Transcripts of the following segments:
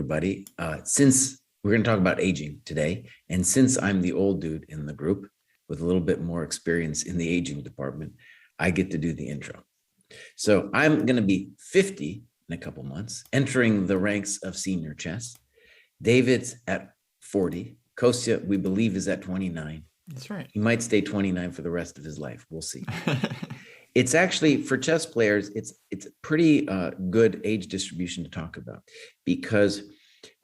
everybody. Since we're going to talk about aging today, and since I'm the old dude in the group with a little bit more experience in the aging department, I get to do the intro. So I'm going to be 50 in a couple months, entering the ranks of senior chess. David's at 40. Kostya, we believe, is at 29. That's right. He might stay 29 for the rest of his life. We'll see. It's actually, for chess players, it's pretty good age distribution to talk about, because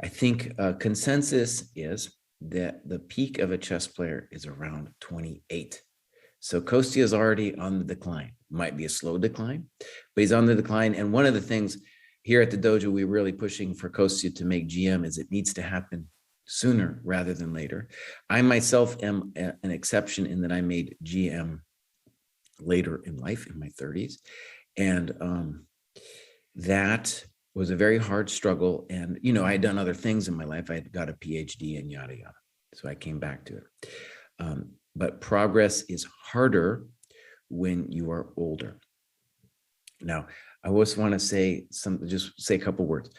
I think consensus is that the peak of a chess player is around 28. So Kostya is already on the decline. Might be a slow decline, but he's on the decline. And one of the things here at the dojo we're really pushing for Kostya to make GM is it needs to happen sooner rather than later. I myself am an exception in that I made GM later in life, in my 30s. And that was a very hard struggle. And, you know, I had done other things in my life. I had got a PhD and yada, yada. So I came back to it. But progress is harder when you are older. Now, I always want to say just say a couple words.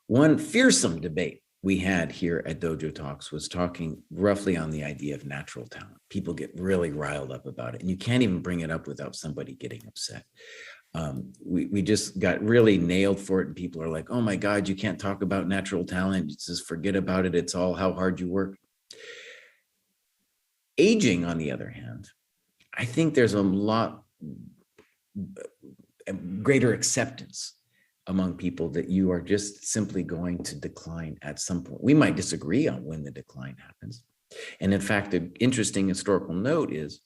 One fearsome debate we had here at Dojo Talks was talking roughly on the idea of natural talent. People get really riled up about it, and you can't even bring it up without somebody getting upset. We just got really nailed for it, and people are like, oh my God, you can't talk about natural talent. Just forget about it. It's all how hard you work. Aging, on the other hand, I think there's a lot greater acceptance among people that you are just simply going to decline at some point. We might disagree on when the decline happens. And in fact, an interesting historical note is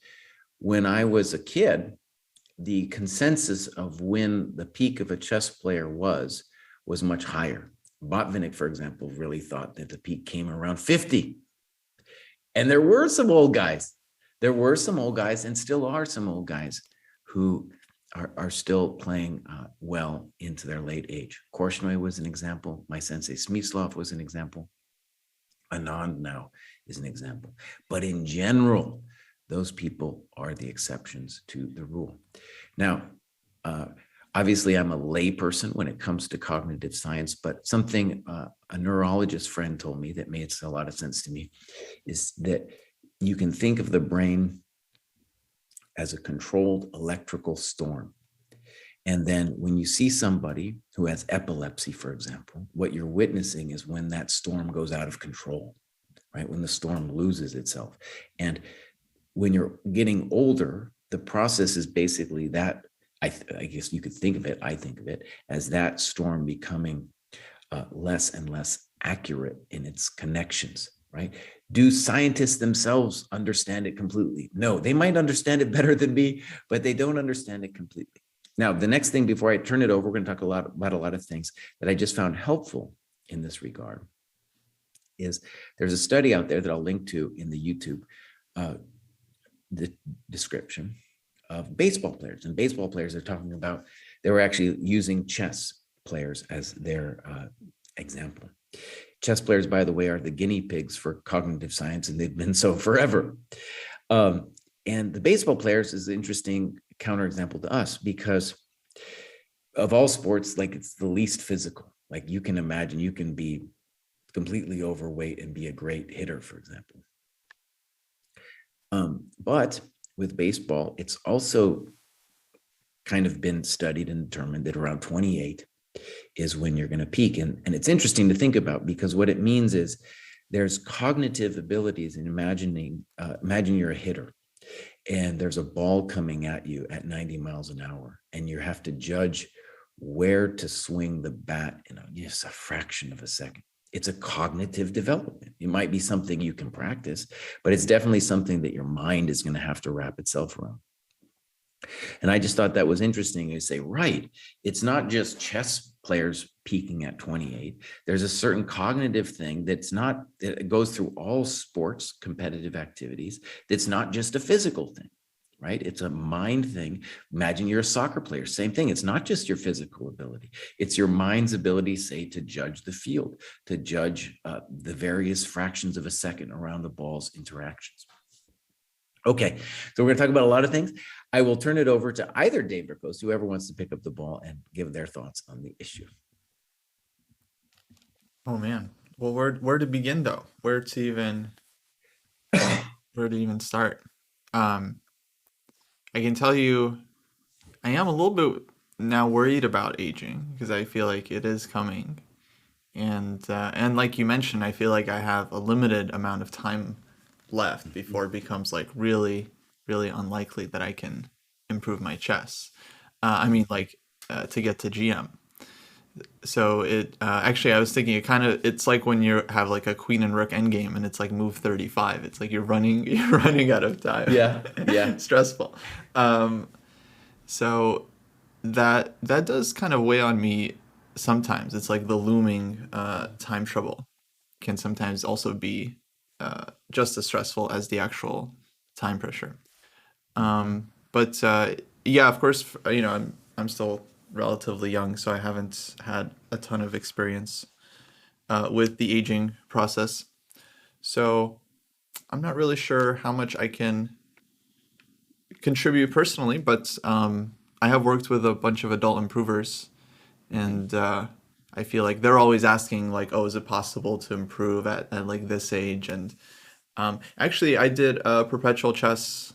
when I was a kid, the consensus of when the peak of a chess player was much higher. Botvinnik, for example, really thought that the peak came around 50. And there were some old guys. There were some old guys, and still are some old guys who are still playing well into their late age. Korchnoi was an example. My sensei Smyslov was an example. Anand now is an example. But in general, those people are the exceptions to the rule. Now, obviously, I'm a lay person when it comes to cognitive science, but something a neurologist friend told me that made a lot of sense to me is that you can think of the brain as a controlled electrical storm. And then when you see somebody who has epilepsy, for example, what you're witnessing is when that storm goes out of control, right? When the storm loses itself. And when you're getting older, the process is basically that, I guess you could think of it, I think of it, as that storm becoming less and less accurate in its connections, right? Do scientists themselves understand it completely? No, they might understand it better than me, but they don't understand it completely. Now, the next thing before I turn it over, we're going to talk about a lot of things that I just found helpful in this regard. Is there's a study out there that I'll link to in the YouTube the description of baseball players. And baseball players are talking about, they were actually using chess players as their example. Chess players, by the way, are the guinea pigs for cognitive science, and they've been so forever. And the baseball players is an interesting counterexample to us because of all sports, like it's the least physical. Like you can imagine, you can be completely overweight and be a great hitter, for example. But with baseball, it's also kind of been studied and determined that around 28 is when you're going to peak. And it's interesting to think about, because what it means is there's cognitive abilities in imagine you're a hitter and there's a ball coming at you at 90 miles an hour and you have to judge where to swing the bat in just a fraction of a second. It's a cognitive development. It might be something you can practice, but it's definitely something that your mind is going to have to wrap itself around. And I just thought that was interesting to say, right, it's not just chess players peaking at 28. There's a certain cognitive thing that goes through all sports, competitive activities. That's not just a physical thing, right? It's a mind thing. Imagine you're a soccer player, same thing. It's not just your physical ability. It's your mind's ability, say, to judge the field, to judge the various fractions of a second around the ball's interactions. Okay, so we're going to talk about a lot of things. I will turn it over to either Dave or Kostya, whoever wants to pick up the ball and give their thoughts on the issue. Oh man. Well, where to begin though? Where to even start? Um, I can tell you, I am a little bit now worried about aging because I feel like it is coming, and like you mentioned, I feel like I have a limited amount of time left before it becomes like really, really unlikely that I can improve my chess. I mean, like to get to GM. So it actually, I was thinking it's like when you have like a queen and rook endgame and it's like move 35. It's like you're running you're running out of time. Yeah, yeah. Stressful. Um, so that does kind of weigh on me sometimes. It's like the looming time trouble can sometimes also be just as stressful as the actual time pressure. But yeah, of course, I'm still relatively young, so I haven't had a ton of experience with the aging process. So I'm not really sure how much I can contribute personally, but I have worked with a bunch of adult improvers, and I feel like they're always asking like, "Oh, is it possible to improve at like this age?" And actually, I did Perpetual Chess,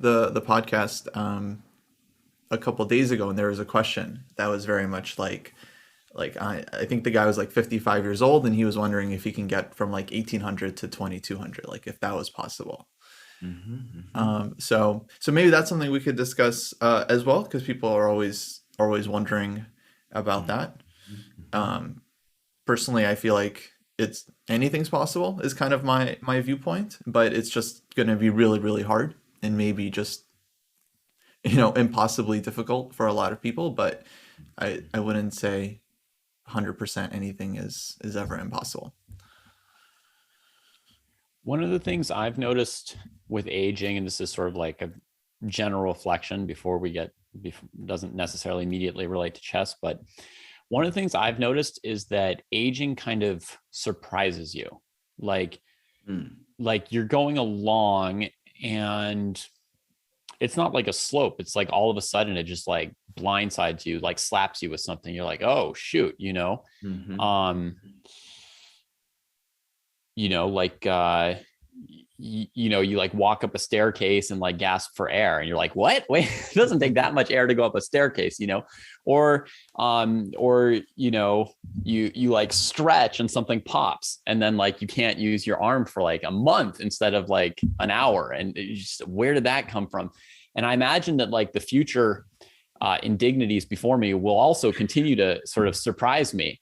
the podcast, a couple days ago, and there was a question that was very much like I think the guy was like 55 years old, and he was wondering if he can get from like 1800 to 2200, like if that was possible. So maybe that's something we could discuss as well, because people are always wondering about that. Personally, I feel like it's anything's possible is kind of my viewpoint, but it's just going to be really, really hard and maybe just impossibly difficult for a lot of people. But I wouldn't say 100% anything is ever impossible. One of the things I've noticed with aging, and this is sort of like a general reflection doesn't necessarily immediately relate to chess, but one of the things I've noticed is that aging kind of surprises you. Like, like you're going along and it's not like a slope. It's like all of a sudden it just like blindsides you, like slaps you with something. You're like, oh shoot, like you like walk up a staircase and like gasp for air and you're like, what? Wait, it doesn't take that much air to go up a staircase, or you like stretch and something pops and then like you can't use your arm for like a month instead of like an hour. And where did that come from? And I imagine that like the future indignities before me will also continue to sort of surprise me.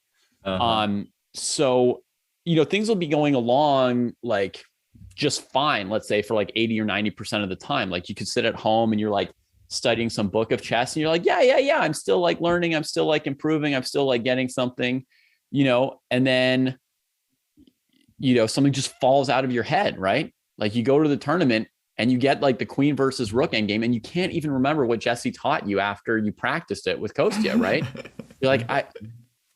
So things will be going along like just fine, let's say for like 80 or 90% of the time. Like you could sit at home and you're like studying some book of chess and you're like, yeah, I'm still like learning, I'm still like improving, I'm still like getting something, and then, something just falls out of your head, right? Like you go to the tournament and you get like the queen versus rook endgame and you can't even remember what Jesse taught you after you practiced it with Kostya, right? You're like,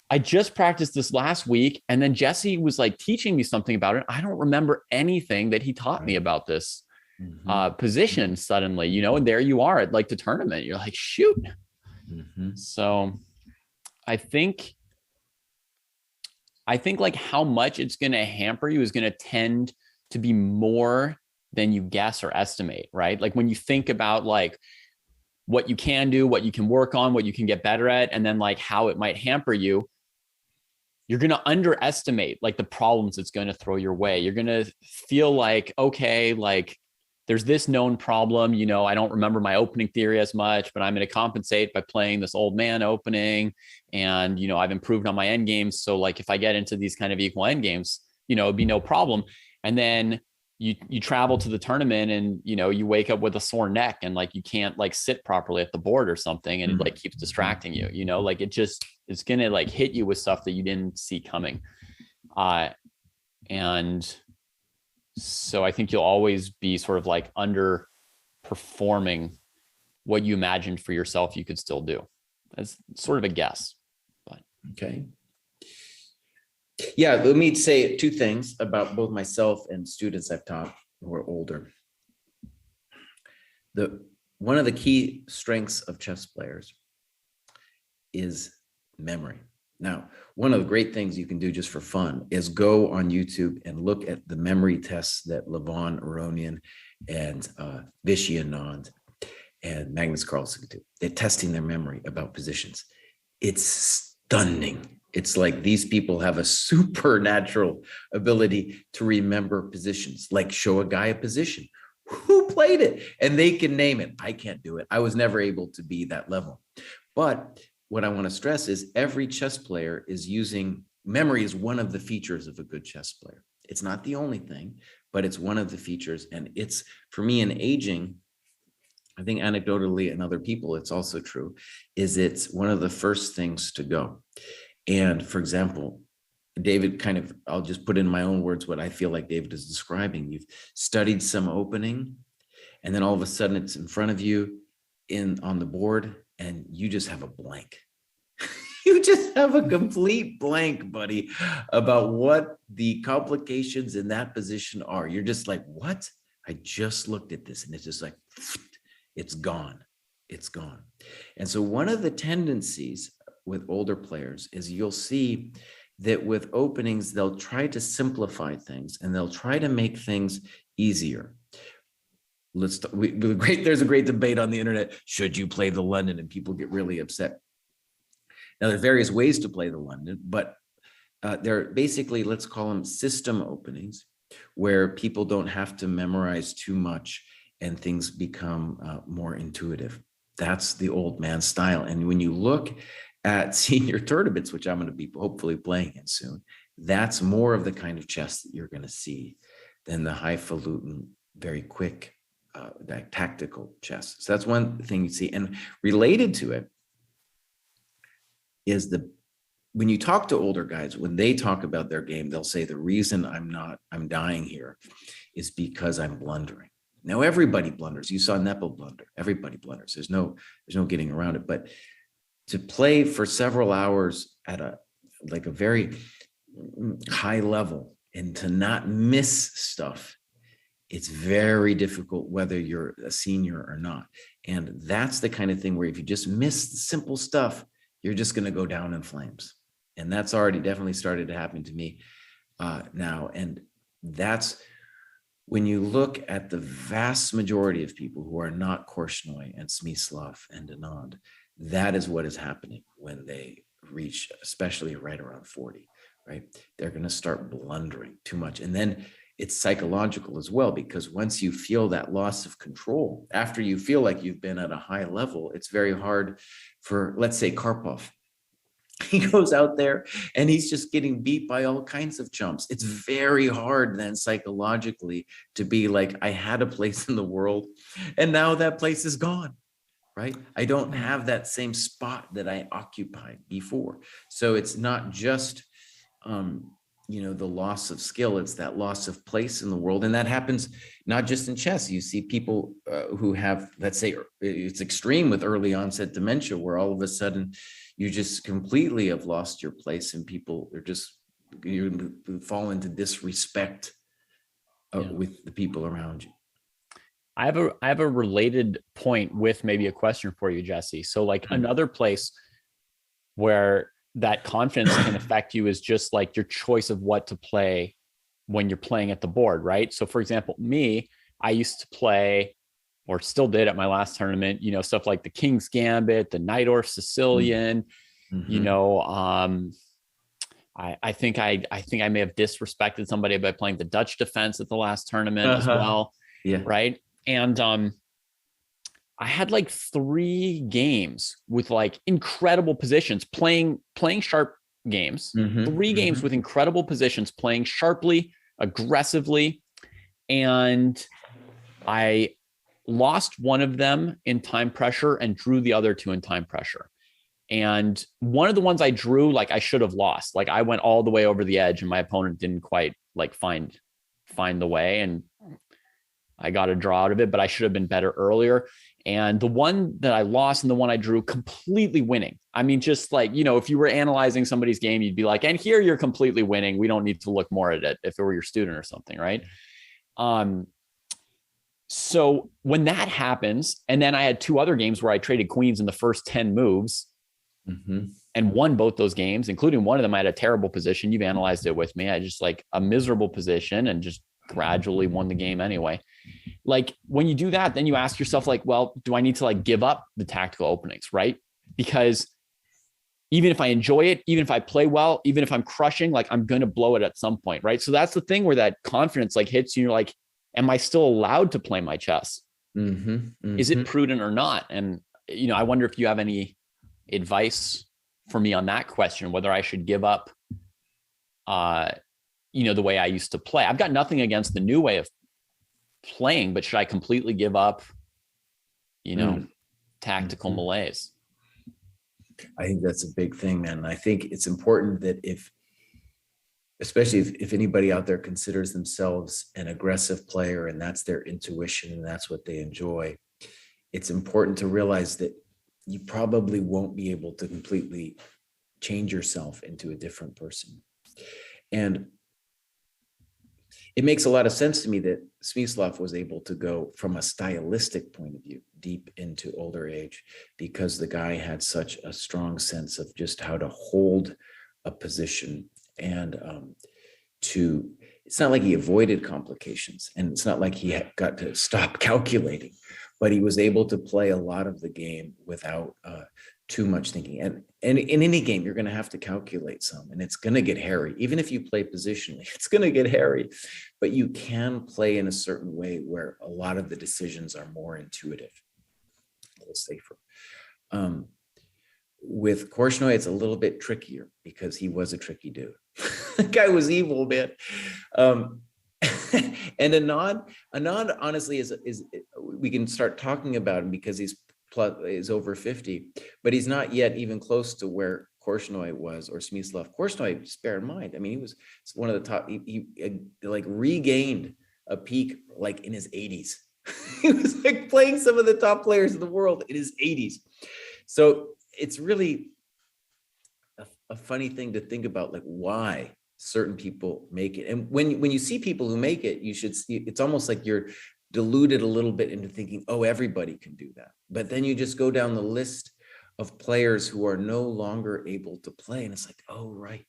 I just practiced this last week and then Jesse was like teaching me something about it. I don't remember anything that he taught me about this position suddenly, and there you are at like the tournament. You're like, shoot. So I think like how much it's going to hamper you is going to tend to be more than you guess or estimate, right? Like when you think about like what you can do, what you can work on, what you can get better at, and then like how it might hamper you, you're going to underestimate like the problems it's going to throw your way. You're going to feel like, okay, like there's this known problem, I don't remember my opening theory as much, but I'm going to compensate by playing this old man opening. And, I've improved on my end games. So like, if I get into these kind of equal end games, it'd be no problem. And then you travel to the tournament and, you wake up with a sore neck and like, you can't like sit properly at the board or something. And it like keeps distracting you, like it's going to like hit you with stuff that you didn't see coming. And so I think you'll always be sort of like underperforming what you imagined for yourself you could still do. That's sort of a guess, but okay. Yeah, let me say two things about both myself and students I've taught who are older. one of the key strengths of chess players is memory. Now, one of the great things you can do just for fun is go on YouTube and look at the memory tests that Levon Aronian and Vishy Anand and Magnus Carlsen do. They're testing their memory about positions. It's stunning. It's like these people have a supernatural ability to remember positions, like show a guy a position. Who played it? And they can name it. I can't do it. I was never able to be that level. But what I want to stress is every chess player is using memory is one of the features of a good chess player. It's not the only thing, but it's one of the features. And it's, for me, in aging, I think anecdotally and other people, it's also true, is it's one of the first things to go. And for example, David I'll just put in my own words what I feel like David is describing. You've studied some opening, and then all of a sudden it's in front of you on the board, and you just have a blank. You just have a complete blank, buddy, about what the complications in that position are. You're just like, what? I just looked at this, and it's just like, it's gone. It's gone. And so one of the tendencies with older players is you'll see that with openings, they'll try to simplify things and they'll try to make things easier. There's a great debate on the internet. Should you play the London? And people get really upset. Now, there are various ways to play the London, but they're basically, let's call them system openings, where people don't have to memorize too much and things become more intuitive. That's the old man style. And when you look at senior tournaments, which I'm going to be hopefully playing in soon, that's more of the kind of chess that you're going to see than the highfalutin, very quick, that tactical chess. So that's one thing you see. And related to it is when you talk to older guys, when they talk about their game, they'll say the reason I'm dying here is because I'm blundering. Now, everybody blunders. You saw Nepal blunder. Everybody blunders. There's no getting around it. But to play for several hours at a very high level and to not miss stuff, it's very difficult whether you're a senior or not. And that's the kind of thing where if you just miss the simple stuff, you're just going to go down in flames. And that's already definitely started to happen to me now. And that's when you look at the vast majority of people who are not Korchnoi and Smyslov and Anand, that is what is happening when they reach, especially right around 40, right? They're going to start blundering too much. And then it's psychological as well, because once you feel that loss of control, after you feel like you've been at a high level, it's very hard for, let's say, Karpov. He goes out there and he's just getting beat by all kinds of chumps. It's very hard then psychologically to be like, I had a place in the world and now that place is gone, right? I don't have that same spot that I occupied before. So it's not just, the loss of skill, it's that loss of place in the world. And that happens not just in chess. You see people who have, let's say it's extreme with early onset dementia, where all of a sudden you just completely have lost your place and people are just, you fall into disrespect with the people around you. I have a related point with maybe a question for you, Jesse. So like another place where that confidence can affect you is just like your choice of what to play when you're playing at the board, right? So for example, I used to play, or still did at my last tournament, stuff like the King's Gambit, the Najdorf Sicilian, I think I may have disrespected somebody by playing the Dutch defense at the last tournament as well. Yeah. Right. And I had like 3 games with like incredible positions, playing sharp games, 3 games with incredible positions, playing sharply, aggressively. And I lost one of them in time pressure and drew the other 2 in time pressure. And one of the ones I drew, like I should have lost. Like I went all the way over the edge and my opponent didn't quite like find the way, and I got a draw out of it, but I should have been better earlier. And the one that I lost and the one I drew, completely winning. I mean, just like, if you were analyzing somebody's game, you'd be like, and here you're completely winning. We don't need to look more at it if it were your student or something, right? So when that happens, and then I had 2 other games where I traded queens in the first 10 moves and won both those games, including one of them I had a terrible position. You've analyzed it with me. I just like a miserable position and just gradually won the game anyway. Like when you do that, then you ask yourself like, well, do I need to like give up the tactical openings, right? Because even if I enjoy it, even if I play well, even if I'm crushing, like I'm going to blow it at some point, right? So that's the thing where that confidence like hits you. You're like, am I still allowed to play my chess? Is it prudent or not? And, you know, I wonder if you have any advice for me on that question, whether I should give up, you know, the way I used to play. I've got nothing against the new way of playing, but should I completely give up, you know, tactical malaise? I think that's a big thing, man. I think it's important that especially if anybody out there considers themselves an aggressive player and that's their intuition and that's what they enjoy, it's important to realize that you probably won't be able to completely change yourself into a different person. And it makes a lot of sense to me that Smyslov was able to go from a stylistic point of view deep into older age, because the guy had such a strong sense of just how to hold a position and it's not like he avoided complications, and it's not like he had got to stop calculating, but he was able to play a lot of the game without too much thinking. And in any game, you're going to have to calculate some, and it's going to get hairy. Even if you play positionally, it's going to get hairy, but you can play in a certain way where a lot of the decisions are more intuitive, a little safer. With Korchnoi, it's a little bit trickier because he was a tricky dude. The guy was evil, man. And Anand honestly is we can start talking about him because he's over 50, but he's not yet even close to where Korchnoi was or Smyslov. Korchnoi, just bear in mind, I mean, he was one of the top. He like regained a peak like in his 80s. He was like playing some of the top players in the world in his 80s. So it's really a funny thing to think about, like why certain people make it. And when you see people who make it, you should see, it's almost like you're deluded a little bit into thinking, oh, everybody can do that. But then you just go down the list of players who are no longer able to play. And it's like, oh, right.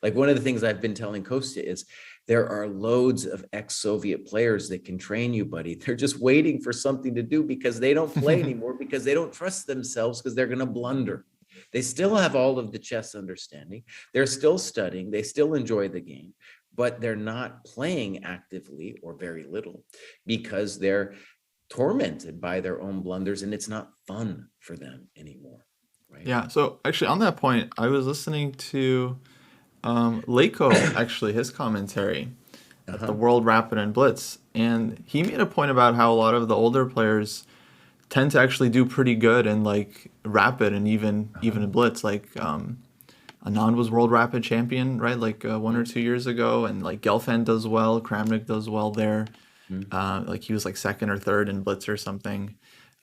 Like one of the things I've been telling Kostya is there are loads of ex-Soviet players that can train you, buddy. They're just waiting for something to do because they don't play anymore, because they don't trust themselves, because they're going to blunder. They still have all of the chess understanding. They're still studying. They still enjoy the game, but they're not playing actively or very little because they're tormented by their own blunders and it's not fun for them anymore. Right? Yeah. So actually on that point, I was listening to Leiko, actually, his commentary at the World Rapid and Blitz. And he made a point about how a lot of the older players tend to actually do pretty good in like Rapid and even in Blitz. Like Anand was World Rapid champion, right? Like 1 or 2 years ago. And like Gelfand does well. Kramnik does well there. Like he was like 2nd or 3rd in Blitz or something.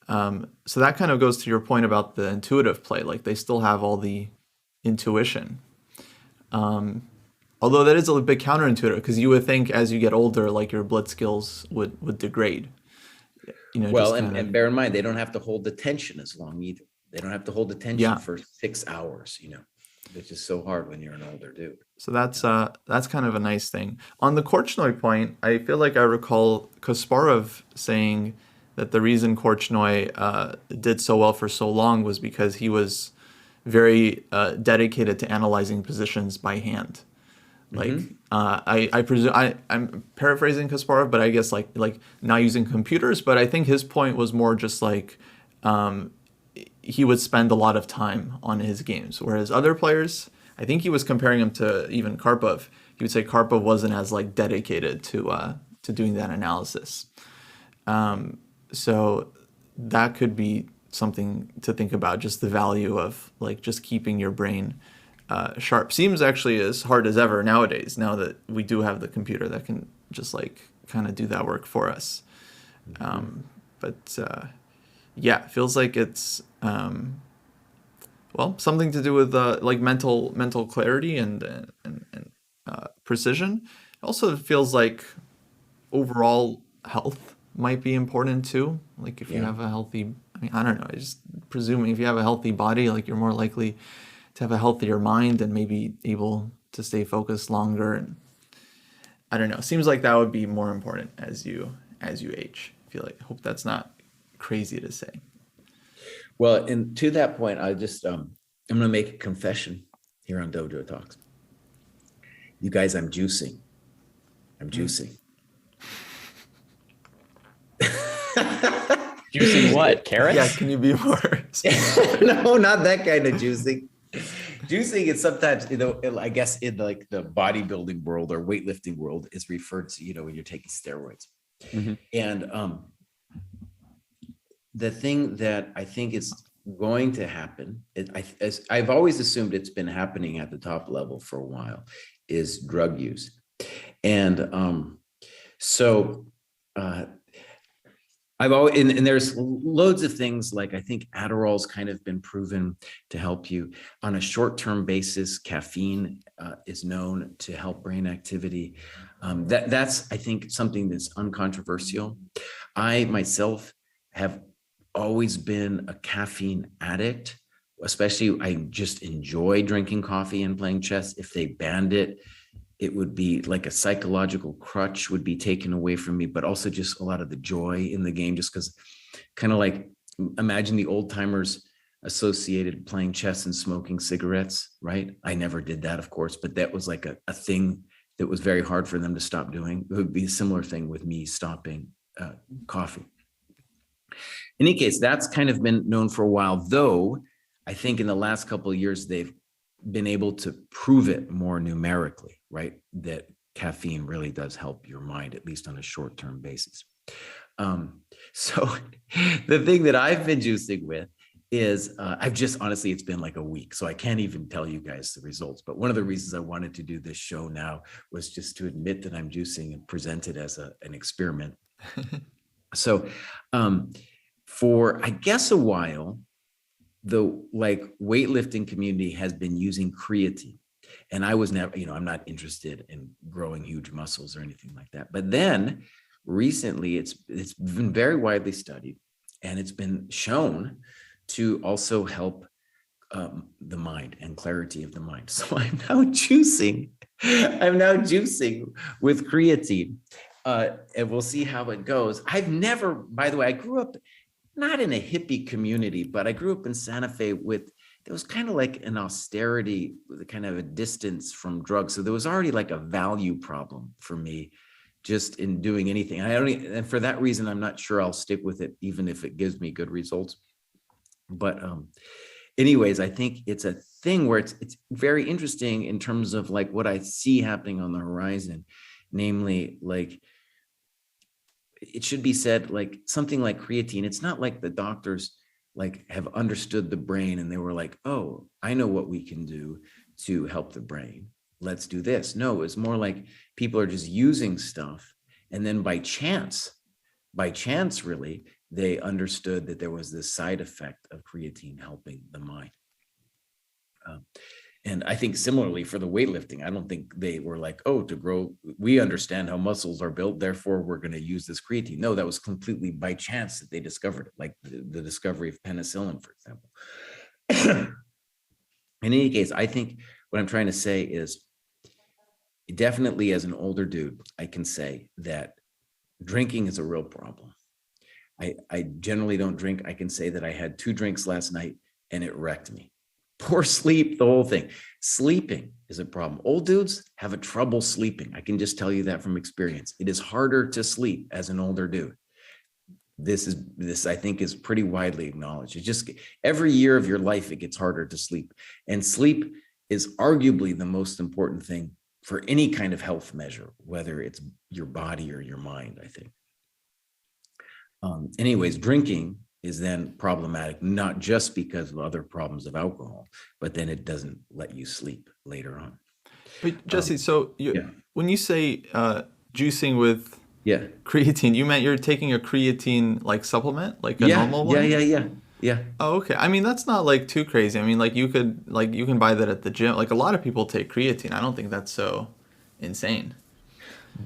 So that kind of goes to your point about the intuitive play. Like they still have all the intuition. Although that is a bit counterintuitive, because you would think as you get older, like your blitz skills would degrade. You know, well, and bear in mind, they don't have to hold the tension as long either. They don't have to hold the tension for 6 hours, you know, which is so hard when you're an older dude. So that's kind of a nice thing. On the Korchnoi point, I feel like I recall Kasparov saying that the reason Korchnoi did so well for so long was because he was very dedicated to analyzing positions by hand. Like I presume I'm paraphrasing Kasparov, but I guess like not using computers. But I think his point was more just like he would spend a lot of time on his games, whereas other players, I think he was comparing him to even Karpov. He would say Karpov wasn't as like dedicated to doing that analysis. So that could be something to think about, just the value of like just keeping your brain sharp. Seems actually as hard as ever nowadays, now that we do have the computer that can just like kind of do that work for us. But yeah, feels like it's well, something to do with like mental clarity and precision. It also feels like overall health. might be important too. Like if you Yeah. have a healthy, I mean, I don't know, just presuming if you have a healthy body, like you're more likely to have a healthier mind and maybe able to stay focused longer. And I don't know, seems like that would be more important as you age. I feel like, I hope that's not crazy to say. Well, and to that point, I just I'm going to make a confession here on Dojo Talks. You guys, I'm juicing. I'm juicing. Juicing what? Carrots? Yeah, can you be more specific? No, not that kind of juicing. Juicing is sometimes, I guess in like the bodybuilding world or weightlifting world is referred to, when you're taking steroids. Mhm. And the thing that I think is going to happen, as I've always assumed it's been happening at the top level for a while, is drug use. And so I've always, and there's loads of things like, I think Adderall's kind of been proven to help you on a short-term basis. Caffeine is known to help brain activity. That's, I think, something that's uncontroversial. I myself have always been a caffeine addict, especially I just enjoy drinking coffee and playing chess. If they banned it, it would be like a psychological crutch would be taken away from me, but also just a lot of the joy in the game, just because kind of like imagine the old timers associated playing chess and smoking cigarettes, right? I never did that, of course, but that was like a thing that was very hard for them to stop doing. It would be a similar thing with me stopping coffee. In any case, that's kind of been known for a while, though I think in the last couple of years, they've been able to prove it more numerically, right? That caffeine really does help your mind, at least on a short-term basis. So the thing that I've been juicing with is I've just, honestly, it's been like a week, so I can't even tell you guys the results. But one of the reasons I wanted to do this show now was just to admit that I'm juicing and present it as an experiment. So for, I guess, a while, the like weightlifting community has been using creatine, and I was never, I'm not interested in growing huge muscles or anything like that. But then recently it's been very widely studied, and it's been shown to also help the mind and clarity of the mind. So I'm now juicing with creatine, and we'll see how it goes. I've never, by the way, I grew up not in a hippie community, but I grew up in Santa Fe there was kind of like an austerity, kind of a distance from drugs. So there was already like a value problem for me just in doing anything. And for that reason, I'm not sure I'll stick with it, even if it gives me good results. But anyways, I think it's a thing where it's very interesting in terms of like what I see happening on the horizon, namely like, it should be said, like something like creatine, it's not like the doctors like have understood the brain and they were like, oh, I know what we can do to help the brain. Let's do this. No, it's more like people are just using stuff. And then by chance, really, they understood that there was this side effect of creatine helping the mind. And I think similarly for the weightlifting, I don't think they were like, oh, to grow, we understand how muscles are built, therefore we're going to use this creatine. No, that was completely by chance that they discovered it, like the discovery of penicillin, for example. In any case, I think what I'm trying to say is definitely as an older dude, I can say that drinking is a real problem. I generally don't drink. I can say that I had 2 drinks last night and it wrecked me. Poor sleep, the whole thing. Sleeping is a problem. Old dudes have a trouble sleeping. I can just tell you that from experience. It is harder to sleep as an older dude. This I think is pretty widely acknowledged. It just every year of your life, it gets harder to sleep. And sleep is arguably the most important thing for any kind of health measure, whether it's your body or your mind, I think. Anyways, drinking is then problematic, not just because of other problems of alcohol, but then it doesn't let you sleep later on. But Jesse, so when you say juicing with creatine, you meant you're taking a creatine like supplement, like a normal one? Yeah. Oh, okay. I mean, that's not like too crazy. I mean, like you can buy that at the gym. Like a lot of people take creatine. I don't think that's so insane.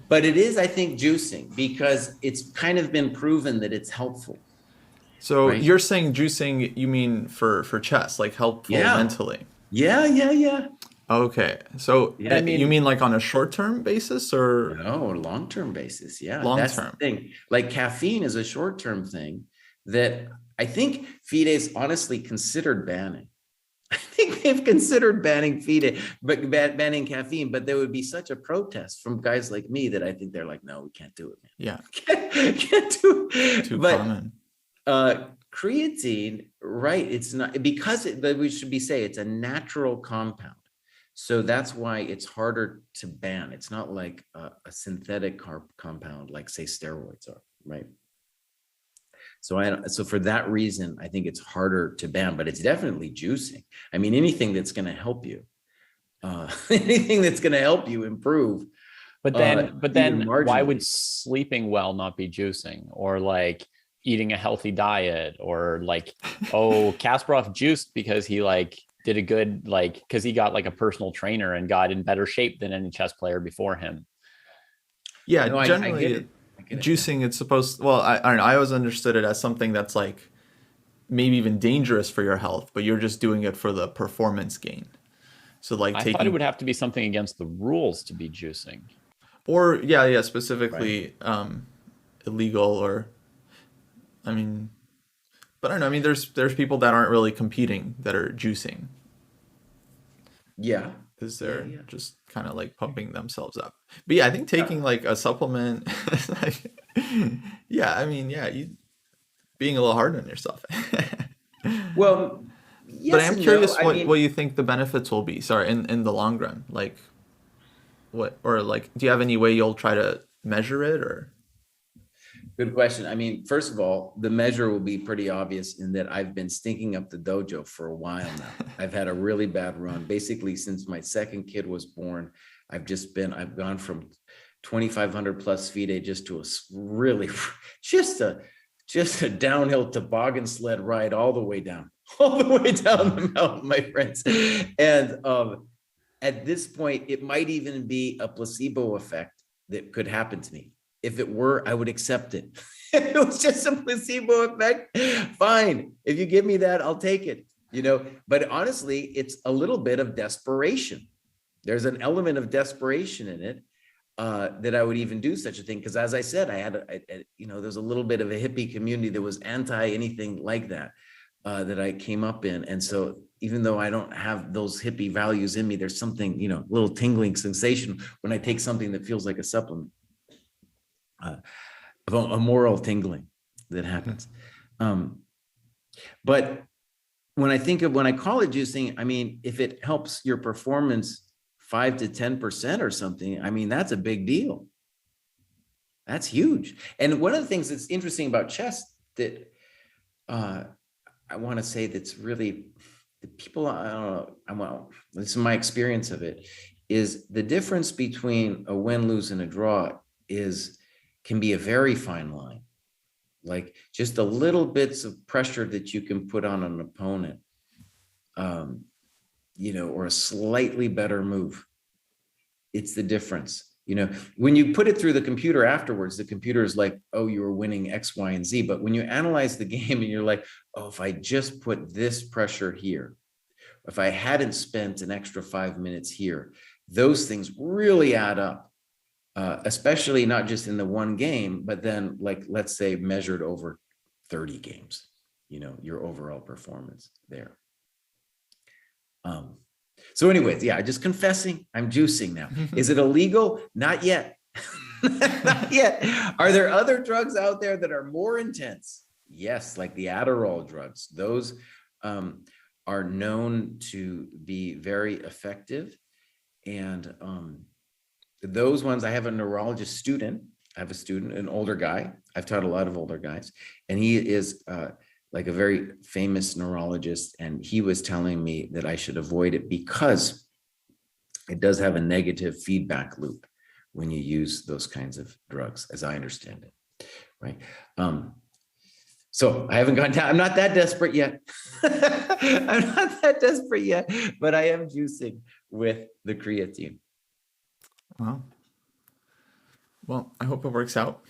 But it is, I think, juicing because it's kind of been proven that it's helpful, So right? you're saying juicing, you mean for chess, like helpful Yeah. mentally? Yeah. Okay. So Yeah, I you mean, mean like on a short-term basis or no, long-term basis. Yeah, that's the long-term? thing. Like caffeine is a short-term thing that I think FIDE's honestly considered banning. I think they've considered banning FIDE, but banning caffeine, but there would be such a protest from guys like me that I think they're like, no, we can't do it, Yeah, man. Can't do it. too But common. creatine, right? It's not because we should be say it's a natural compound. So that's why it's harder to ban. It's not like a synthetic compound, like say steroids are, right? So for that reason, I think it's harder to ban, but it's definitely juicing. I mean, anything that's going to help you, anything that's going to help you improve. But Even then why would marginally. sleeping well not be juicing, or like eating a healthy diet, or like, oh, Kasparov juiced because he like did a good, like, because he got like a personal trainer and got in better shape than any chess player before him. Yeah, No, I get generally it. I get it. juicing it's supposed well, I don't know, I always understood it as something that's like maybe even dangerous for your health, but you're just doing it for the performance gain. So like I thought it taking would have to be something against the rules to be juicing. or yeah, Right. specifically illegal or I mean but I don't know, I mean there's people that aren't really competing that are juicing Yeah. because Yeah. they're Yeah. just kind of like pumping themselves up. But yeah, I think taking like a supplement like, yeah, I mean, yeah, you being a little hard on yourself. Well, But I yes am and no. curious I what mean, you think the benefits will be. Sorry, in the long run, like what or like, do you have any way you'll try to measure it or? good question. I mean, first of all, the measure will be pretty obvious in that I've been stinking up the dojo for a while now. I've had a really bad run. Basically, since my second kid was born, I've gone from 2,500 plus FIDE just to a really, just a downhill toboggan sled ride all the way down, all the way down the mountain, my friends. And at this point, it might even be a placebo effect that could happen to me. If it were, I would accept it. If it was just a placebo effect, fine. If you give me that, I'll take it. But honestly, it's a little bit of desperation. There's an element of desperation in it that I would even do such a thing. Because as I said, there's a little bit of a hippie community that was anti anything like that that I came up in. And so even though I don't have those hippie values in me, there's something, little tingling sensation when I take something that feels like a supplement. A moral tingling that happens. But when I call it juicing, I mean, if it helps your performance 5 to 10% or something, I mean, that's a big deal. That's huge. And one of the things that's interesting about chess that I want to say that's really the people, I don't know, this is my experience of it, is the difference between a win, lose, and a draw can be a very fine line. Like just a little bits of pressure that you can put on an opponent, or a slightly better move. It's the difference. When you put it through the computer afterwards, the computer is like, oh, you were winning X, Y, and Z. But when you analyze the game and you're like, oh, if I just put this pressure here, if I hadn't spent an extra 5 minutes here, those things really add up. Especially not just in the one game, but then like, let's say measured over 30 games, your overall performance there. So anyways, yeah, just confessing, I'm juicing now. Is it illegal? Not yet. Not yet. Are there other drugs out there that are more intense? Yes, like the Adderall drugs. Those are known to be very effective. And those ones, I have a neurologist student. I have a student, an older guy. I've taught a lot of older guys, and he is like a very famous neurologist. And he was telling me that I should avoid it because it does have a negative feedback loop when you use those kinds of drugs, as I understand it. Right. So I haven't gone down. I'm not that desperate yet. I'm not that desperate yet, but I am juicing with the creatine. Well, Well, I hope it works out.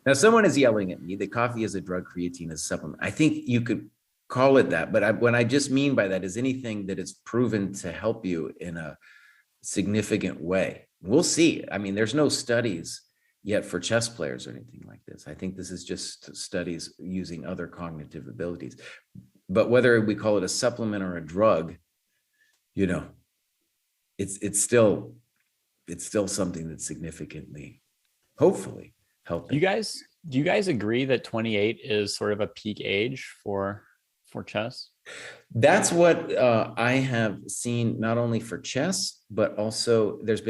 Now, someone is yelling at me that coffee is a drug, creatine is a supplement. I think you could call it that, but what I just mean by that is anything that is proven to help you in a significant way. We'll see. I mean, there's no studies yet for chess players or anything like this. I think this is just studies using other cognitive abilities. But whether we call it a supplement or a drug, you know, it's still something that's significantly, hopefully, helping. Do you guys agree that 28 is sort of a peak age for chess? That's what I have seen, not only for chess, but also there's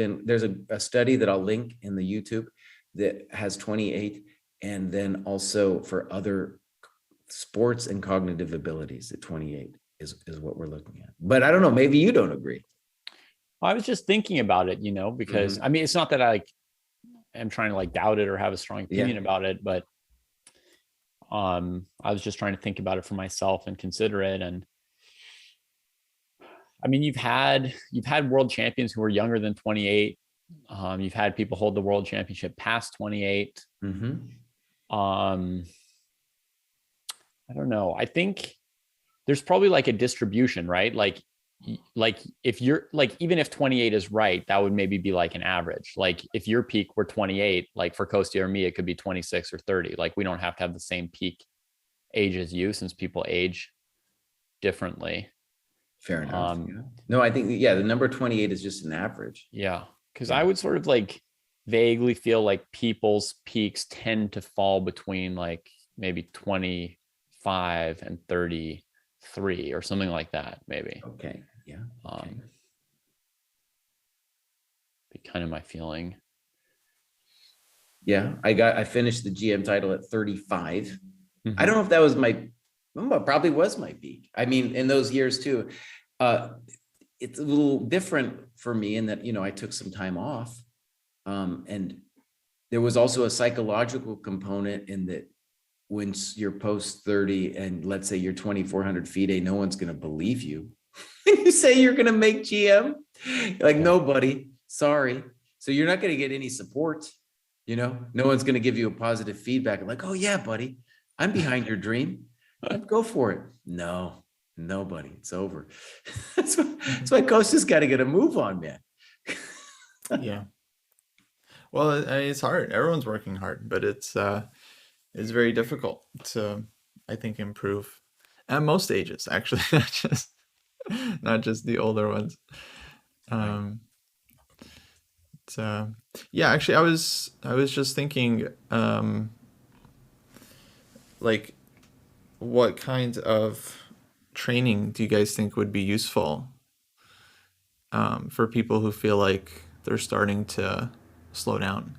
a study that I'll link in the YouTube that has 28, and then also for other sports and cognitive abilities at 28 is what we're looking at. But I don't know, maybe you don't agree. I was just thinking about it, because I mean, it's not that I am trying to doubt it or have a strong opinion about it, but I was just trying to think about it for myself and consider it. And I mean, you've had world champions who are younger than 28. You've had people hold the world championship past 28. I don't know. I think there's probably a distribution, right? If you're even if 28 is right, that would maybe be an average. If your peak were 28, for Kostya or me, it could be 26 or 30. We don't have to have the same peak age as you, since people age differently. Fair enough. No, I think, the number 28 is just an average. Yeah. Because I would sort of vaguely feel like people's peaks tend to fall between maybe 25 and 33 or something like that, maybe. Okay. Yeah. Okay. Be kind of my feeling. Yeah. I finished the GM title at 35. I don't know if that was probably was my peak. I mean, in those years too, it's a little different for me in that, I took some time off. And there was also a psychological component in that when you're post 30 and let's say you're 2,400 FIDE, no one's going to believe you. You say you're going to make GM, nobody, sorry. So you're not going to get any support. No one's going to give you a positive feedback. Oh yeah, buddy, I'm behind your dream. Go for it. No, nobody. It's over. That's why Kostya's got to get a move on, man. Yeah. Well, it's hard. Everyone's working hard, but it's very difficult to, I think, improve at most ages, actually, not just the older ones. Yeah, actually, I was just thinking, what kind of training do you guys think would be useful for people who feel like they're starting to slow down,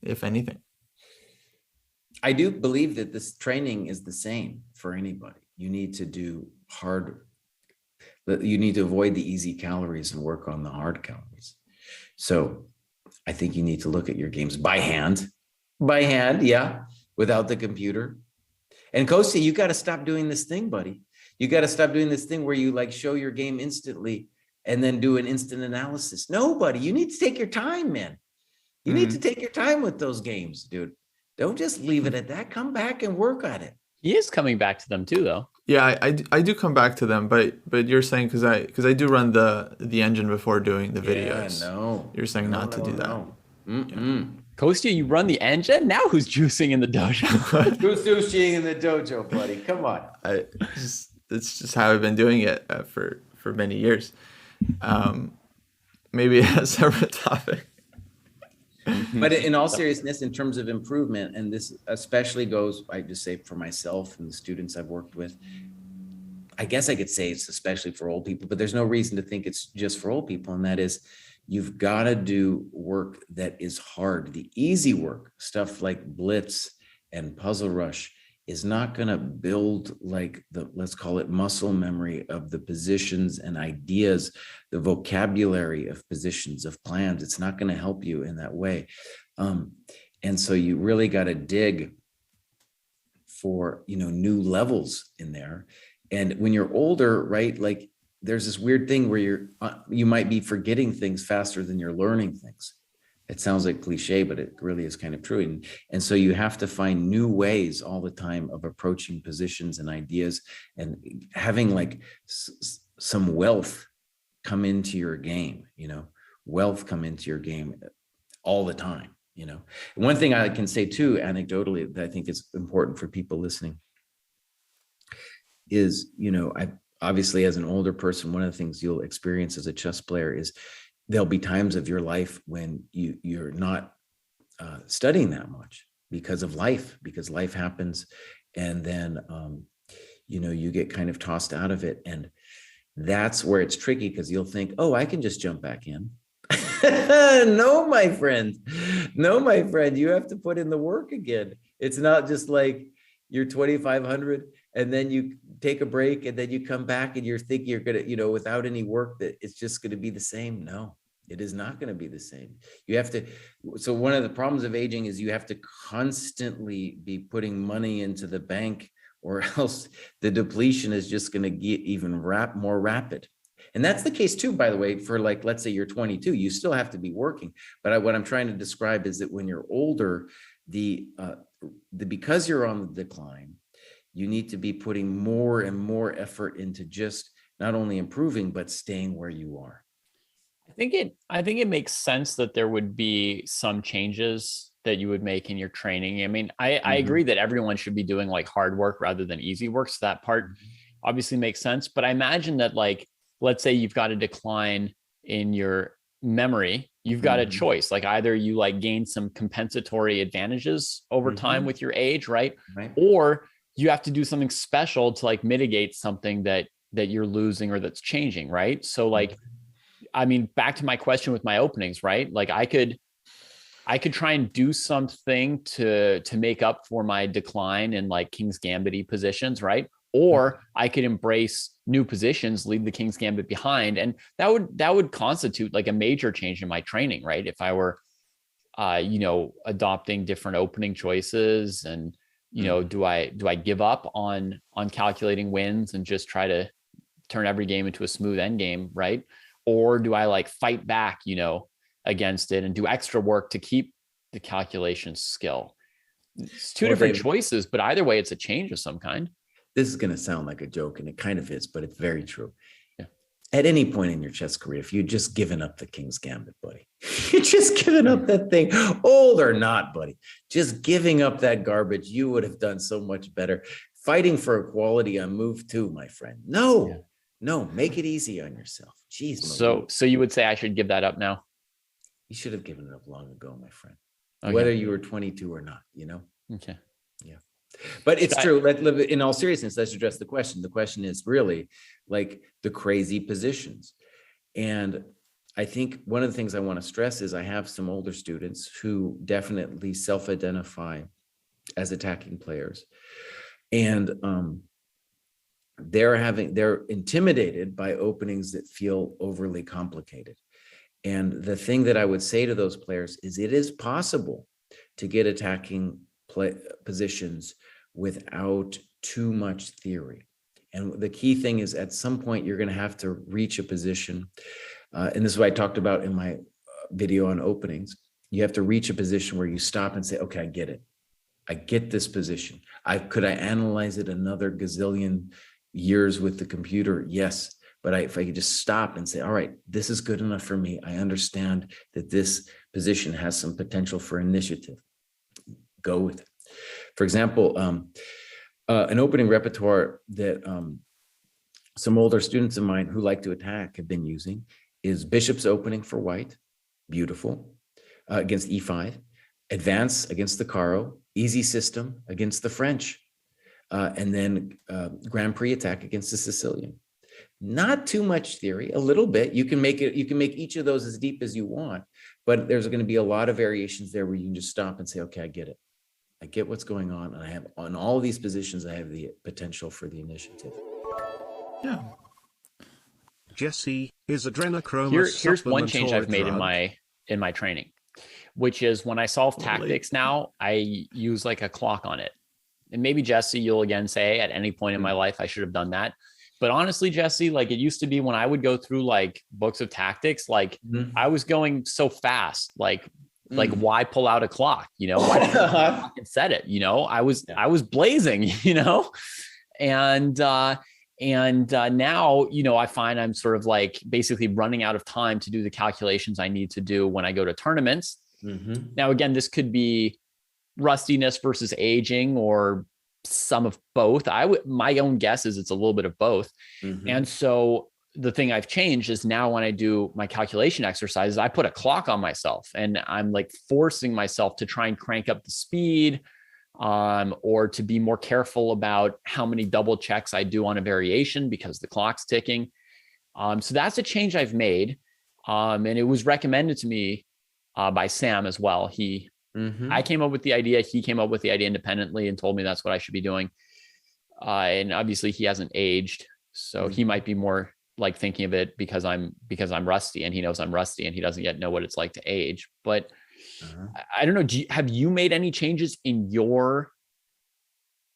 if anything? I do believe that this training is the same for anybody. You need to do you need to avoid the easy calories and work on the hard calories. So I think you need to look at your games by hand, yeah, without the computer. And Kostya, you got to stop doing this thing, buddy. You got to stop doing this thing where you show your game instantly and then do an instant analysis. No, buddy, you need to take your time, man. You need to take your time with those games, dude. Don't just leave it at that. Come back and work on it. He is coming back to them too, though. Yeah, I do come back to them, but you're saying because I do run the engine before doing the videos. Yeah, no. You're saying not to do that. No. Yeah. Kostya, you run the engine? Now who's juicing in the dojo? Who's juicing in the dojo, buddy? Come on. It's just how I've been doing it for many years. Maybe a separate topic. But in all seriousness, in terms of improvement, and this especially goes, I just say for myself and the students I've worked with, I guess I could say it's especially for old people, but there's no reason to think it's just for old people. And that is, you've got to do work that is hard. The easy work, stuff like Blitz and Puzzle Rush, is not going to build let's call it muscle memory of the positions and ideas, the vocabulary of positions, of plans. It's not going to help you in that way. And so you really got to dig for, new levels in there. And when you're older, right, there's this weird thing where you might be forgetting things faster than you're learning things. It sounds like cliche, but it really is kind of true. And so you have to find new ways all the time of approaching positions and ideas, and having like some wealth come into your game, wealth come into your game all the time. One thing I can say too, anecdotally, that I think is important for people listening is, I obviously, as an older person, one of the things you'll experience as a chess player is there'll be times of your life when you're not studying that much because life happens. And then, you get kind of tossed out of it. And that's where it's tricky, because you'll think, oh, I can just jump back in. No, my friend. You have to put in the work again. It's not just like you're 2,500 and then you take a break and then you come back and you're thinking you're going to, without any work, that it's just going to be the same. No, it is not going to be the same. You have to. So one of the problems of aging is you have to constantly be putting money into the bank, or else the depletion is just going to get even more rapid. And that's the case too, by the way, for like, let's say you're 22, you still have to be working. But what I'm trying to describe is that when you're older, because you're on the decline, you need to be putting more and more effort into just not only improving, but staying where you are. I think it makes sense that there would be some changes that you would make in your training. I mean, I agree that everyone should be doing like hard work rather than easy work. So that part obviously makes sense. But I imagine that, like, let's say you've got a decline in your memory, you've got a choice. Like, either you like gain some compensatory advantages over time with your age, right? Or you have to do something special to like mitigate something that you're losing or that's changing, right? So like, I mean, back to my question with my openings, right? Like I could try and do something to make up for my decline in like King's Gambit positions, right? Or I could embrace new positions, leave the King's Gambit behind. And that would constitute like a major change in my training, right? If I were, adopting different opening choices, and, do I give up on calculating wins and just try to turn every game into a smooth end game, right? Or do I like fight back, against it and do extra work to keep the calculation skill? It's two different choices, but either way, it's a change of some kind. This is going to sound like a joke, and it kind of is, but it's very true. Yeah. At any point in your chess career, if you'd just given up the King's Gambit, buddy, you're just giving up that thing, old or not, buddy, just giving up that garbage, you would have done so much better. Fighting for equality on move 2, my friend. No, make it easy on yourself. Jeez. So you would say I should give that up now? You should have given it up long ago, my friend. Okay. Whether you were 22 or not, Okay. Yeah. But it's true. In all seriousness, let's address the question. The question is really like the crazy positions. And I think one of the things I want to stress is I have some older students who definitely self-identify as attacking players. And they're intimidated by openings that feel overly complicated. And the thing that I would say to those players is it is possible to get attacking positions without too much theory. And the key thing is at some point, you're going to have to reach a position. And this is what I talked about in my video on openings. You have to reach a position where you stop and say, okay, I get it. I get this position. Could I analyze it another gazillion years with the computer? Yes. But if I could just stop and say, all right, this is good enough for me. I understand that this position has some potential for initiative. Go with it. For example, an opening repertoire that some older students of mine who like to attack have been using is Bishop's opening for white. Beautiful. Against e5. Advance against the Caro. Easy system against the French. And then Grand Prix attack against the Sicilian. Not too much theory, a little bit. You can make each of those as deep as you want, but there's going to be a lot of variations there where you can just stop and say, okay, I get it. I get what's going on. And I have on all of these positions, I have the potential for the initiative. Yeah. Jesse, is adrenochrome here's one change I've made in my training, which is when I solve tactics now, I use like a clock on it. And maybe Jesse, you'll again say at any point in my life, I should have done that. But honestly, Jesse, like it used to be when I would go through like books of tactics, like I was going so fast, like Like, why pull out a clock? You know, why did I set it? You know, I was blazing, you know, and now, you know, I find I'm sort of like basically running out of time to do the calculations I need to do when I go to tournaments. Now, again, this could be rustiness versus aging, or some of both. My own guess is it's a little bit of both. And so the thing I've changed is now when I do my calculation exercises, I put a clock on myself, and I'm like forcing myself to try and crank up the speed, or to be more careful about how many double checks I do on a variation because the clock's ticking. So that's a change I've made. And it was recommended to me by Sam as well. I came up with the idea. He came up with the idea independently and told me that's what I should be doing. And obviously he hasn't aged, so he might be more like thinking of it because I'm rusty, and he knows I'm rusty, and he doesn't yet know what it's like to age. But I don't know. Have you made any changes in your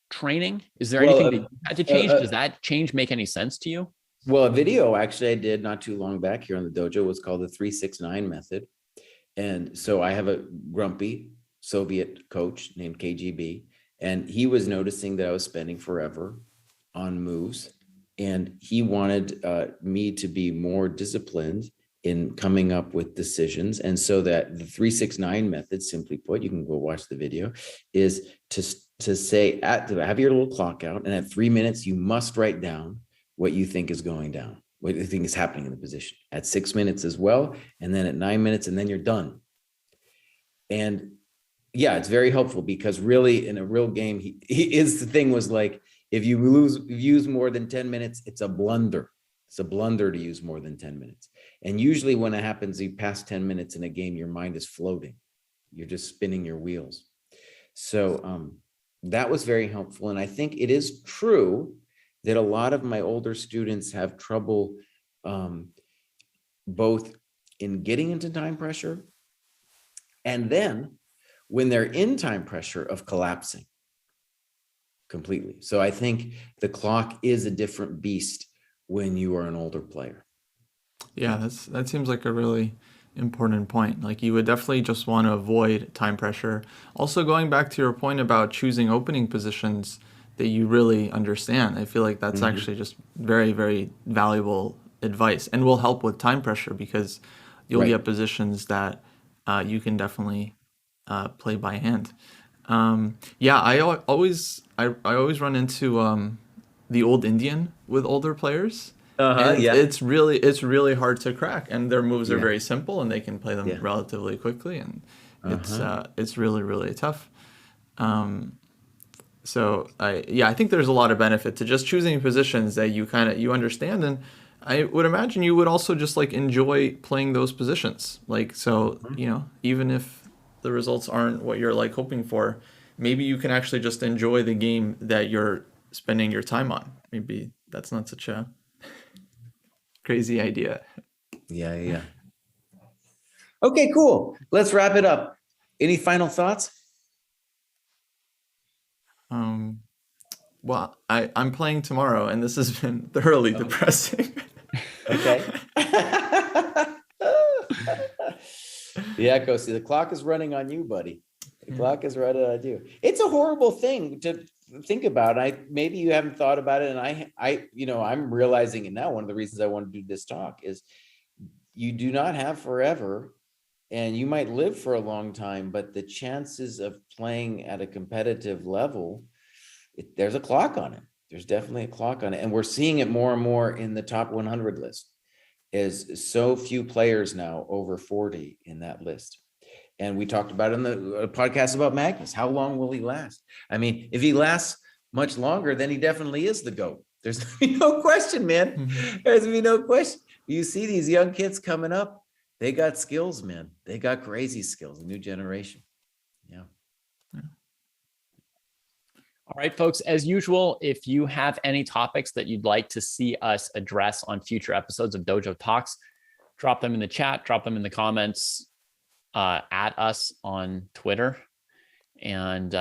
training? Is there anything that you had to change? Does that change make any sense to you? Well, a video actually I did not too long back here on the dojo was called the 369 method. And so I have a grumpy Soviet coach named KGB, and he was noticing that I was spending forever on moves, and he wanted me to be more disciplined in coming up with decisions. And so that the 369 method, simply put, you can go watch the video, is to say, have your little clock out, and at 3 minutes, you must write down what you think is going down, what you think is happening in the position. At 6 minutes as well, and then at 9 minutes, and then you're done. And yeah, it's very helpful, because really in a real game, the thing was like, if you use more than 10 minutes, it's a blunder. It's a blunder to use more than 10 minutes. And usually when it happens, you pass 10 minutes in a game, your mind is floating. You're just spinning your wheels. So that was very helpful. And I think it is true that a lot of my older students have trouble both in getting into time pressure, and then when they're in time pressure, of collapsing completely. So I think the clock is a different beast when you are an older player. Yeah, that seems like a really important point. Like, you would definitely just want to avoid time pressure. Also, going back to your point about choosing opening positions that you really understand, I feel like that's actually just very, very valuable advice, and will help with time pressure, because you'll get positions that you can definitely play by hand. I always run into the old Indian with older players. It's really hard to crack, and their moves are very simple, and they can play them relatively quickly, and it's really, really tough. So I think there's a lot of benefit to just choosing positions that you understand, and I would imagine you would also just like enjoy playing those positions. Like, so, you know, even if the results aren't what you're like hoping for, maybe you can actually just enjoy the game that you're spending your time on. Maybe that's not such a crazy idea. Yeah. Okay, cool. Let's wrap it up. Any final thoughts? Well, I'm playing tomorrow, and this has been thoroughly depressing. Okay. Yeah, Kostya, the clock is running on you, buddy. The clock is running on you. It's a horrible thing to think about. Maybe you haven't thought about it, and I'm realizing it now. One of the reasons I want to do this talk is you do not have forever, and you might live for a long time, but the chances of playing at a competitive level, there's a clock on it. There's definitely a clock on it. And we're seeing it more and more in the top 100 list. Is so few players now over 40 in that list. And we talked about in the podcast about Magnus. How long will he last? I mean, if he lasts much longer, then he definitely is the GOAT. There's no question, man. There's no question. You see these young kids coming up, they got skills, man. They got crazy skills, a new generation. Yeah. All right, folks, as usual, if you have any topics that you'd like to see us address on future episodes of Dojo Talks, drop them in the chat, drop them in the comments, at us on Twitter. And,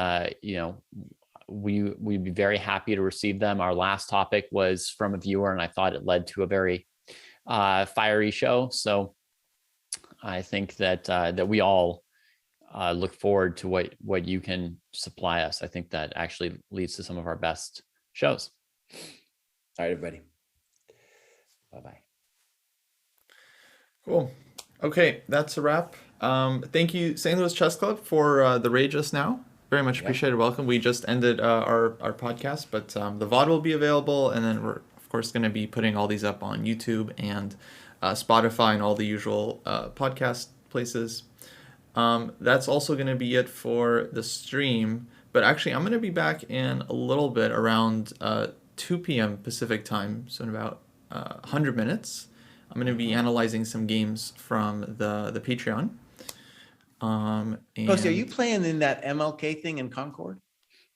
we'd be very happy to receive them. Our last topic was from a viewer, and I thought it led to a very fiery show. So I think that we all look forward to what you can supply us. I think that actually leads to some of our best shows. All right, everybody. Bye-bye. Cool. Okay, that's a wrap. Thank you, St. Louis Chess Club, for the raid just now. Very much appreciated. Welcome. We just ended our podcast, but the VOD will be available, and then we're, of course, going to be putting all these up on YouTube and Spotify and all the usual podcast places. That's also going to be it for the stream, but actually I'm going to be back in a little bit around 2 p.m. Pacific time, so in about 100 minutes. I'm going to be analyzing some games from the Patreon. Kostya, are you playing in that MLK thing in Concord?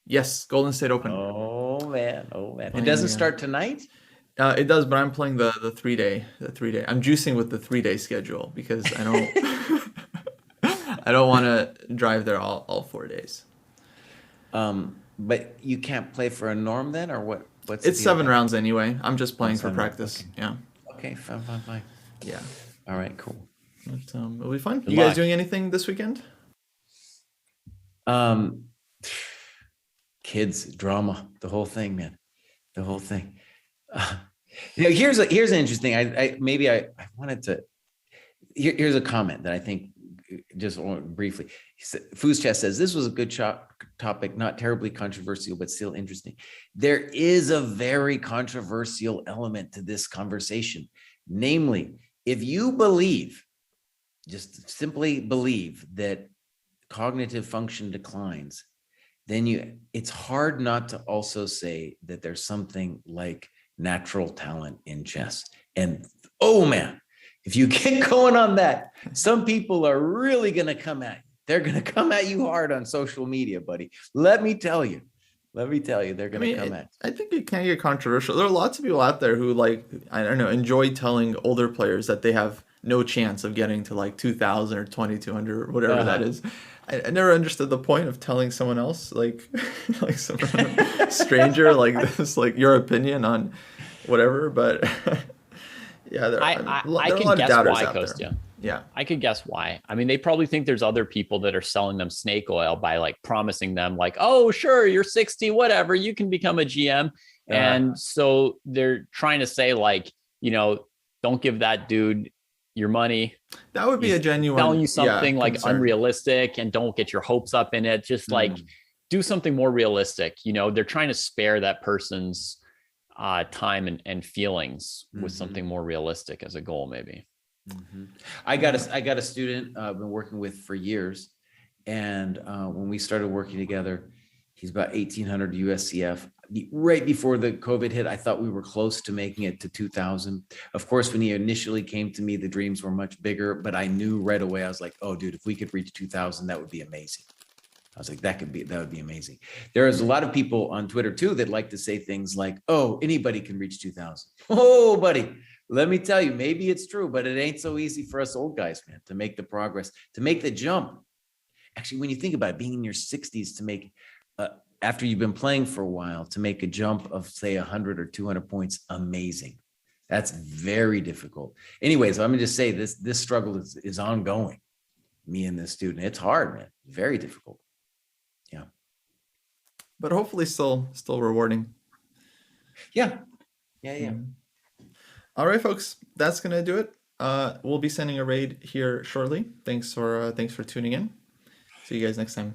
Yes, Golden State Open. Oh man. It doesn't start tonight? It does, but I'm playing the 3-day. I'm juicing with the 3-day schedule because I don't I don't want to drive there all 4 days. But you can't play for a norm then, or what? What's It's 7 rounds anyway. I'm just playing for practice. Okay. Yeah. Okay, fine. Yeah. All right, cool. But, it'll be fun. Good You guys luck. doing anything this weekend? Kids, drama, the whole thing, man, the whole thing. Here's an interesting. I wanted to. Here's a comment that I think just briefly. Foos Chess says this was a good topic, not terribly controversial, but still interesting. There is a very controversial element to this conversation, namely, if you believe, just simply believe that cognitive function declines, then it's hard not to also say that there's something like natural talent in chess. And oh man, if you get going on that, some people are really going to come at you. They're going to come at you hard on social media, buddy. Let me tell you, they're going to come at you. I think it can get controversial. There are lots of people out there who enjoy telling older players that they have no chance of getting to like 2,000 or 2,200 or whatever that is. I never understood the point of telling someone else, like some stranger, like this, like your opinion on whatever. But yeah, there I are a lot can of guess doubters why, out there. Kostya. Yeah. I could guess why. I mean, they probably think there's other people that are selling them snake oil by like promising them like, oh, sure, you're 60, whatever, you can become a GM. And so they're trying to say like, don't give that dude your money. That would be a genuine telling you something like concern. unrealistic, and don't get your hopes up in it. Just like do something more realistic. They're trying to spare that person's time and feelings with something more realistic as a goal, maybe. I got a student I've been working with for years, and when we started working together, he's about 1,800 USCF. Right before the COVID hit, I thought we were close to making it to 2,000. Of course, when he initially came to me, the dreams were much bigger, but I knew right away, I was like, oh, dude, if we could reach 2,000, that would be amazing. I was like, that would be amazing. There's a lot of people on Twitter too that like to say things like, oh, anybody can reach 2,000. Oh, buddy, let me tell you, maybe it's true, but it ain't so easy for us old guys, man, to make the progress, to make the jump. Actually, when you think about it, being in your 60s to make, after you've been playing for a while, to make a jump of say 100 or 200 points, amazing. That's very difficult. Anyways, I'm gonna just say this struggle is ongoing. Me and this student, it's hard, man, very difficult. Yeah. But hopefully still rewarding. Yeah. All right, folks, that's gonna do it. We'll be sending a raid here shortly. Thanks for tuning in. See you guys next time.